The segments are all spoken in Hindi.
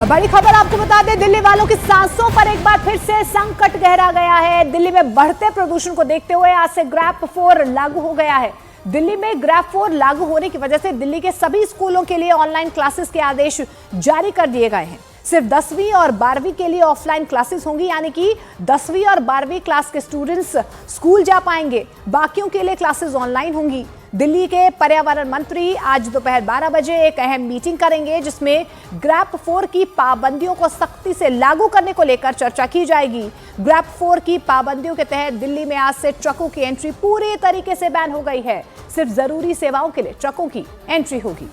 बड़ी खबर आपको बता दें, दिल्ली वालों की सांसों पर एक बार फिर से संकट गहरा गया है। दिल्ली में बढ़ते प्रदूषण को देखते हुए आज से ग्रैप 4 लागू हो गया है। दिल्ली में ग्रैप 4 लागू होने की वजह से दिल्ली के सभी स्कूलों के लिए ऑनलाइन क्लासेस के आदेश जारी कर दिए गए हैं। सिर्फ 10वीं और 12वीं के लिए ऑफलाइन क्लासेस होंगी, यानी कि 10वीं और 12वीं क्लास के स्टूडेंट्स स्कूल जा पाएंगे, बाकियों के लिए क्लासेस ऑनलाइन होंगी। दिल्ली के पर्यावरण मंत्री आज दोपहर 12 बजे एक अहम मीटिंग करेंगे, जिसमें ग्रैप 4 की पाबंदियों को सख्ती से लागू करने को लेकर चर्चा की जाएगी। ग्रैप 4 की पाबंदियों के तहत दिल्ली में आज से ट्रकों की एंट्री पूरी तरीके से बैन हो गई है। सिर्फ जरूरी सेवाओं के लिए ट्रकों की एंट्री होगी।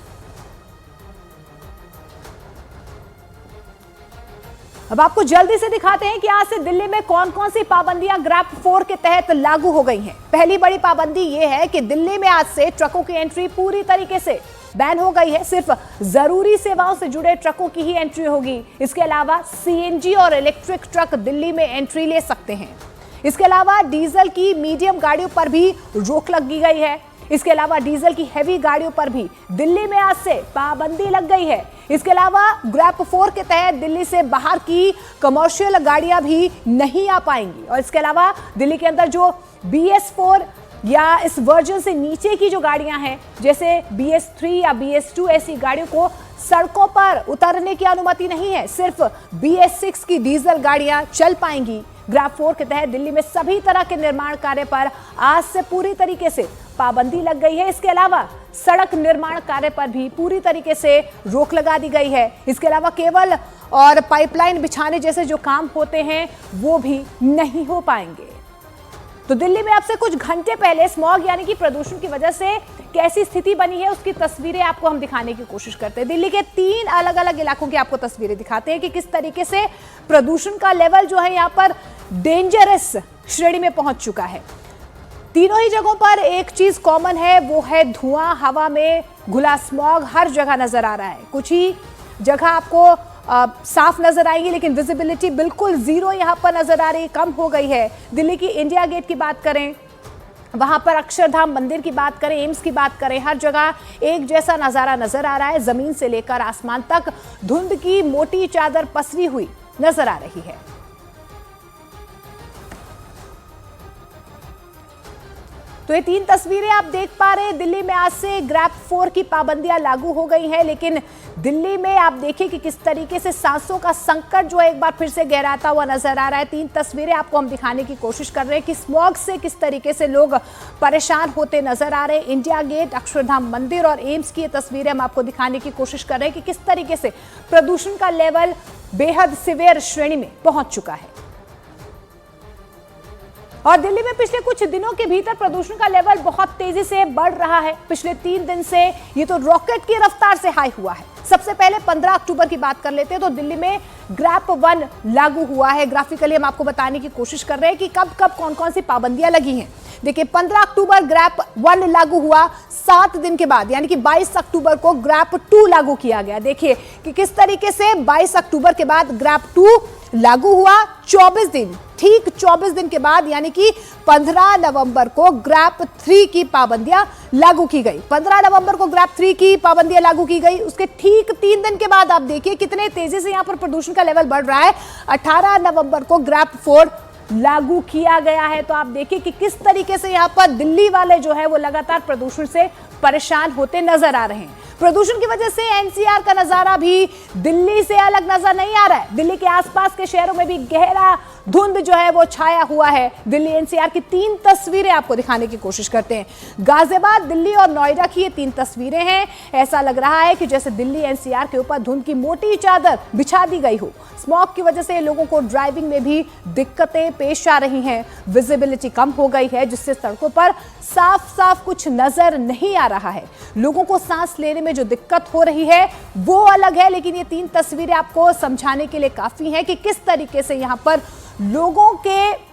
अब आपको जल्दी से दिखाते हैं कि आज से दिल्ली में कौन कौन सी पाबंदियां ग्रैप 4 के तहत लागू हो गई हैं। पहली बड़ी पाबंदी यह है कि दिल्ली में आज से ट्रकों की एंट्री पूरी तरीके से बैन हो गई है। सिर्फ जरूरी सेवाओं से जुड़े ट्रकों की ही एंट्री होगी। इसके अलावा सीएनजी और इलेक्ट्रिक ट्रक दिल्ली में एंट्री ले सकते हैं। इसके अलावा डीजल की मीडियम गाड़ियों पर भी रोक लगी गई है। इसके अलावा डीजल की हैवी गाड़ियों पर भी दिल्ली में आज से पाबंदी लग गई है। इसके अलावा ग्रैप 4 के तहत दिल्ली से बाहर की कमर्शियल गाड़ियां भी नहीं आ पाएंगी। और इसके अलावा दिल्ली के अंदर जो BS4 या इस वर्जन से नीचे की जो गाड़ियां हैं, जैसे BS3 या BS2, ऐसी गाड़ियों को सड़कों पर उतरने की अनुमति नहीं है। सिर्फ BS6 की डीजल गाड़ियां चल पाएंगी। ग्रैप 4 के तहत दिल्ली में सभी तरह के निर्माण कार्य पर आज से पूरी तरीके से पाबंदी लग गई है। इसके अलावा सड़क निर्माण कार्य पर भी पूरी तरीके से रोक लगा दी गई है। इसके अलावा केबल और पाइपलाइन बिछाने जैसे जो काम होते हैं वो भी नहीं हो पाएंगे। तो दिल्ली में अब से कुछ घंटे पहले स्मॉग यानी कि प्रदूषण की वजह से कैसी स्थिति बनी है, उसकी तस्वीरें आपको हम दिखाने की कोशिश करते हैं। दिल्ली के 3 अलग अलग इलाकों की आपको तस्वीरें दिखाते हैं कि किस तरीके से प्रदूषण का लेवल जो है यहाँ पर डेंजरस श्रेणी में पहुंच चुका है। तीनों ही जगहों पर एक चीज कॉमन है, वो है धुआं, हवा में घुला स्मॉग हर जगह नजर आ रहा है। कुछ ही जगह आपको साफ नजर आएगी, लेकिन विजिबिलिटी बिल्कुल जीरो यहाँ पर नजर आ रही है, कम हो गई है। दिल्ली की इंडिया गेट की बात करें, वहां पर अक्षरधाम मंदिर की बात करें, एम्स की बात करें, हर जगह एक जैसा नजारा नजर आ रहा है। जमीन से लेकर आसमान तक धुंध की मोटी चादर पसरी हुई नजर आ रही है। तो ये 3 तस्वीरें आप देख पा रहे हैं। दिल्ली में आज से ग्रैप 4 की पाबंदियां लागू हो गई हैं, लेकिन दिल्ली में आप देखिए कि किस तरीके से सांसों का संकट जो है एक बार फिर से गहराता हुआ नजर आ रहा है। 3 तस्वीरें आपको हम दिखाने की कोशिश कर रहे हैं कि स्मॉग से किस तरीके से लोग परेशान होते नजर आ रहे हैं। इंडिया गेट, अक्षरधाम मंदिर और एम्स की ये तस्वीरें हम आपको दिखाने की कोशिश कर रहे हैं कि किस तरीके से प्रदूषण का लेवल बेहद सीवियर श्रेणी में पहुंच चुका है। और दिल्ली में पिछले कुछ दिनों के भीतर प्रदूषण का लेवल बहुत तेजी से बढ़ रहा है। पिछले 3 दिन से ये तो रॉकेट की रफ्तार से हाई हुआ है। सबसे पहले 15 अक्टूबर की बात कर लेते हैं, तो दिल्ली में ग्रैप 1 लागू हुआ है। ग्राफिकली हम आपको बताने की कोशिश कर रहे हैं कि कब कब कौन कौन सी पाबंदियां लगी हैं। देखिए, 15 अक्टूबर ग्रैप 1 लागू हुआ। 7 दिन के बाद यानी कि 22 अक्टूबर को ग्रैप 2 लागू किया गया। देखिए कि किस तरीके से 22 अक्टूबर के बाद ग्रैप 2 लागू हुआ। 24 दिन, ठीक 24 दिन के बाद यानी कि 15 नवंबर को ग्रैप 3 की पाबंदियां लागू की गई। 15 नवंबर को ग्रैप 3 की पाबंदियां लागू की गई। उसके ठीक 3 दिन के बाद आप देखिए कितने तेजी से यहां पर प्रदूषण का लेवल बढ़ रहा है। 18 नवंबर को ग्रैप 4 लागू किया गया है। तो आप देखिए कि किस तरीके से यहां पर दिल्ली वाले जो है वो लगातार प्रदूषण से परेशान होते नजर आ रहे हैं। प्रदूषण की वजह से NCR का नजारा भी दिल्ली से अलग नजर नहीं आ रहा है। दिल्ली के आसपास के शहरों में भी गहरा धुंध जो है वो छाया हुआ है। दिल्ली NCR की 3 तस्वीरें आपको दिखाने की कोशिश करते हैं। गाजियाबाद, दिल्ली और नोएडा की ये 3 तस्वीरें हैं। ऐसा लग रहा है कि जैसे दिल्ली NCR के ऊपर धुंध की मोटी चादर बिछा दी गई हो। स्मॉग की वजह से लोगों को ड्राइविंग में भी दिक्कतें पेश आ रही हैं। विजिबिलिटी कम हो गई है, जिससे सड़कों पर साफ साफ कुछ नजर नहीं आ रहा है। लोगों को सांस लेने में जो दिक्कत हो रही है वो अलग है, लेकिन ये 3 तस्वीरें आपको समझाने के लिए काफी हैं कि किस तरीके से यहाँ पर लोगों के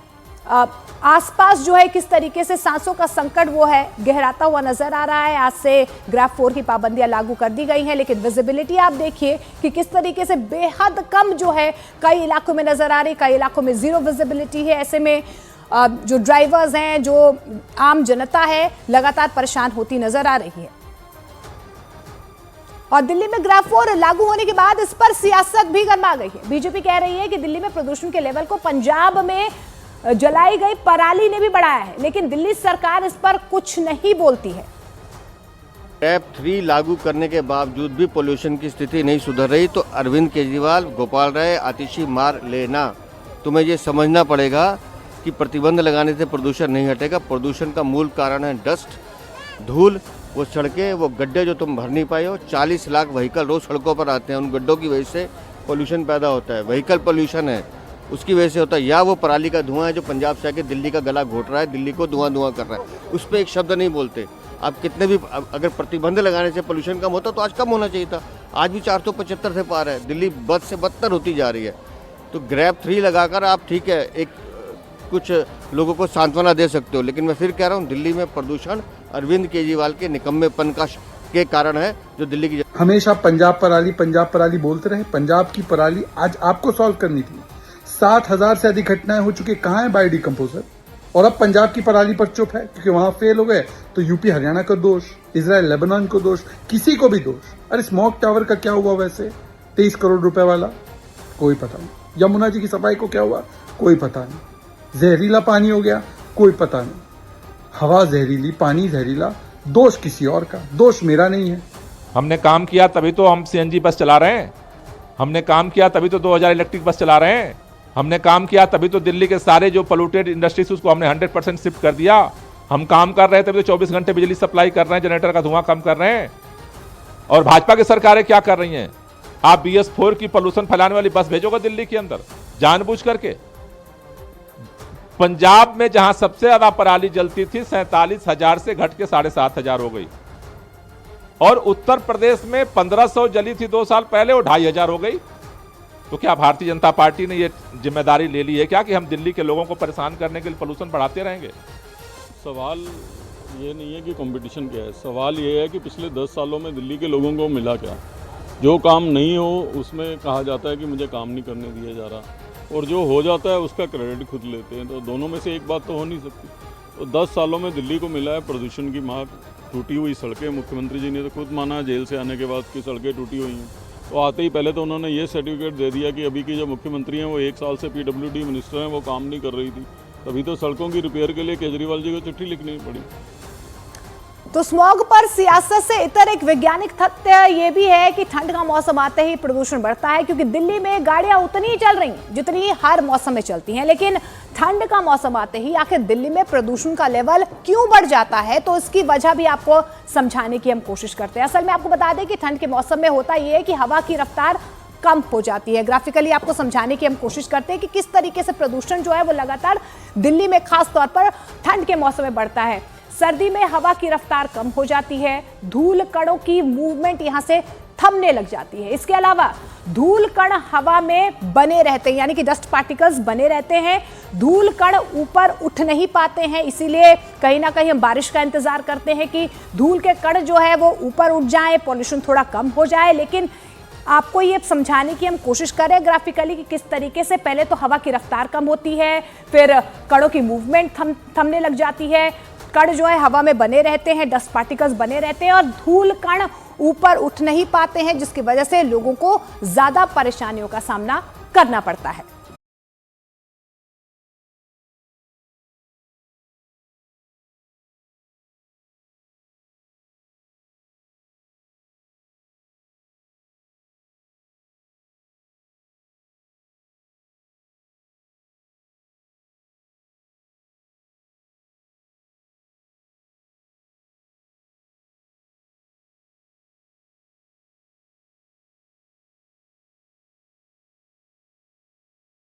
आसपास जो है किस तरीके से सांसों का संकट वो है गहराता हुआ नजर आ रहा है। आज से ग्रैप 4 की पाबंदियां लागू कर दी गई हैं, लेकिन विजिबिलिटी आप देखिए कि किस तरीके से बेहद कम जो है कई इलाकों में नजर आ रही, कई इलाकों में जीरो विजिबिलिटी है। ऐसे में जो ड्राइवर्स हैं, जो आम जनता है, लगातार परेशान होती नजर आ रही है। और दिल्ली में ग्राफ 4 लागू होने के बाद इस पर सियासत भी गर्मा गई है। बीजेपी कह रही है कि दिल्ली में प्रदूषण के लेवल को पंजाब में जलाई गई पराली ने भी बढ़ाया है, लेकिन दिल्ली सरकार इस पर कुछ नहीं बोलती है। ग्रैब 3 लागू करने के बावजूद भी पोल्यूशन की स्थिति नहीं सुधर रही तो अरविंद केजरीवाल, गोपाल राय आतिशी मार लेना। तुम्हें ये समझना पड़ेगा कि प्रतिबंध लगाने से प्रदूषण नहीं हटेगा। प्रदूषण का मूल कारण है डस्ट, धूल, वो सड़कें, वो गड्ढे जो तुम भर नहीं पाए हो। 40 लाख व्हीकल रोज सड़कों पर आते हैं, उन गड्ढों की वजह से पोल्यूशन पैदा होता है। व्हीकल पोल्यूशन है, उसकी वजह से होता है। या वो पराली का धुआं है जो पंजाब से आके दिल्ली का गला घोट रहा है, दिल्ली को धुआं कर रहा है, उस पर एक शब्द नहीं बोलते। आप कितने भी अगर प्रतिबंध लगाने से पोल्यूशन कम होता तो आज कम होना चाहिए था। आज भी 475 से पार है, दिल्ली बद से बदतर होती जा रही है। तो ग्रैब 3 लगाकर आप ठीक है एक कुछ लोगों को सांत्वना दे सकते हो, लेकिन मैं फिर कह रहा हूँ दिल्ली में प्रदूषण अरविंद केजरीवाल के निकम्मेपन के कारण है जो दिल्ली की हमेशा पंजाब पराली बोलते रहे। पंजाब की पराली आज आपको सॉल्व करनी थी। 60,000 से अधिक घटनाएं हो चुकी, कहाँ है बायो डिकम्पोजर? और अब पंजाब की पराली पर चुप है क्योंकि वहां फेल हो गए तो यूपी हरियाणा को दोष, इजराइल लेबनान को दोष, किसी को भी दोष। अरे स्मोक टावर का क्या हुआ वैसे 23 करोड़ रुपए वाला? कोई पता नहीं। यमुना जी की सफाई को क्या हुआ? कोई पता नहीं। जहरीला पानी हो गया, कोई पता नहीं। हवा जहरीली, पानी जहरीला, दोष किसी और का, दोष मेरा नहीं है। हमने काम किया तभी तो हम सीएनजी बस चला रहे हैं। हमने काम किया तभी तो 2000 इलेक्ट्रिक बस चला रहे हैं। हमने काम किया तभी तो दिल्ली के सारे जो पोल्यूटेड इंडस्ट्रीज उसको हमने 100% शिफ्ट कर दिया। हम काम कर रहे हैं तभी तो 24 घंटे बिजली सप्लाई कर रहे हैं, जनरेटर का धुआं कम कर रहे हैं। और भाजपा की सरकारें क्या कर रही हैं? आप BS4 की पोल्यूशन फैलाने वाली बस भेजोगे दिल्ली के अंदर जानबूझ करके। पंजाब में जहां सबसे ज्यादा पराली जलती थी 47,000 से घट के 7,500 हो गई, और उत्तर प्रदेश में 1500 जली थी 2 साल पहले, वो 2,500 हो गई। तो क्या भारतीय जनता पार्टी ने ये जिम्मेदारी ले ली है क्या कि हम दिल्ली के लोगों को परेशान करने के लिए पोल्यूशन बढ़ाते रहेंगे? सवाल ये नहीं है कि कंपटीशन क्या है, सवाल ये है कि पिछले 10 सालों में दिल्ली के लोगों को मिला क्या। जो काम नहीं हो उसमें कहा जाता है कि मुझे काम नहीं करने दिया जा रहा, और जो हो जाता है उसका क्रेडिट खुद लेते हैं। तो दोनों में से एक बात तो हो नहीं सकती। तो 10 सालों में दिल्ली को मिला है प्रदूषण की मार, टूटी हुई सड़कें। मुख्यमंत्री जी ने तो खुद माना जेल से आने के बाद कि सड़कें टूटी हुई हैं। तो आते ही पहले तो उन्होंने ये सर्टिफिकेट दे दिया कि अभी की जो मुख्यमंत्री हैं वो 1 साल से PWD मिनिस्टर हैं, वो काम नहीं कर रही थी। तभी तो सड़कों की रिपेयर के लिए केजरीवाल जी को चिट्ठी लिखनी पड़ी। तो स्मॉग पर सियासत से इतर एक वैज्ञानिक तथ्य ये भी है कि ठंड का मौसम आते ही प्रदूषण बढ़ता है, क्योंकि दिल्ली में गाड़ियां उतनी ही चल रही हैं जितनी हर मौसम में चलती हैं, लेकिन ठंड का मौसम आते ही आखिर दिल्ली में प्रदूषण का लेवल क्यों बढ़ जाता है, तो इसकी वजह भी आपको समझाने की हम कोशिश करते हैं। असल में आपको बता दें कि ठंड के मौसम में होता यह है कि हवा की रफ्तार कम हो जाती है। ग्राफिकली आपको समझाने की हम कोशिश करते हैं कि किस तरीके से प्रदूषण जो है वो लगातार दिल्ली में खास तौर पर ठंड के मौसम में बढ़ता है। सर्दी में हवा की रफ्तार कम हो जाती है, धूल कणों की मूवमेंट यहां से थमने लग जाती है। इसके अलावा धूल कण हवा में बने रहते हैं, यानी कि डस्ट पार्टिकल्स बने रहते हैं। धूल कण ऊपर उठ नहीं पाते हैं, इसीलिए कहीं ना कहीं हम बारिश का इंतजार करते हैं कि धूल के कण जो है वो ऊपर उठ जाएं, पॉल्यूशन थोड़ा कम हो जाए। लेकिन आपको ये समझाने की हम कोशिश करें ग्राफिकली कि किस तरीके से पहले तो हवा की रफ्तार कम होती है, फिर कणों की मूवमेंट थमने लग जाती है, कण जो है हवा में बने रहते हैं, डस्ट पार्टिकल्स बने रहते हैं और धूल कण ऊपर उठ नहीं पाते हैं, जिसकी वजह से लोगों को ज्यादा परेशानियों का सामना करना पड़ता है।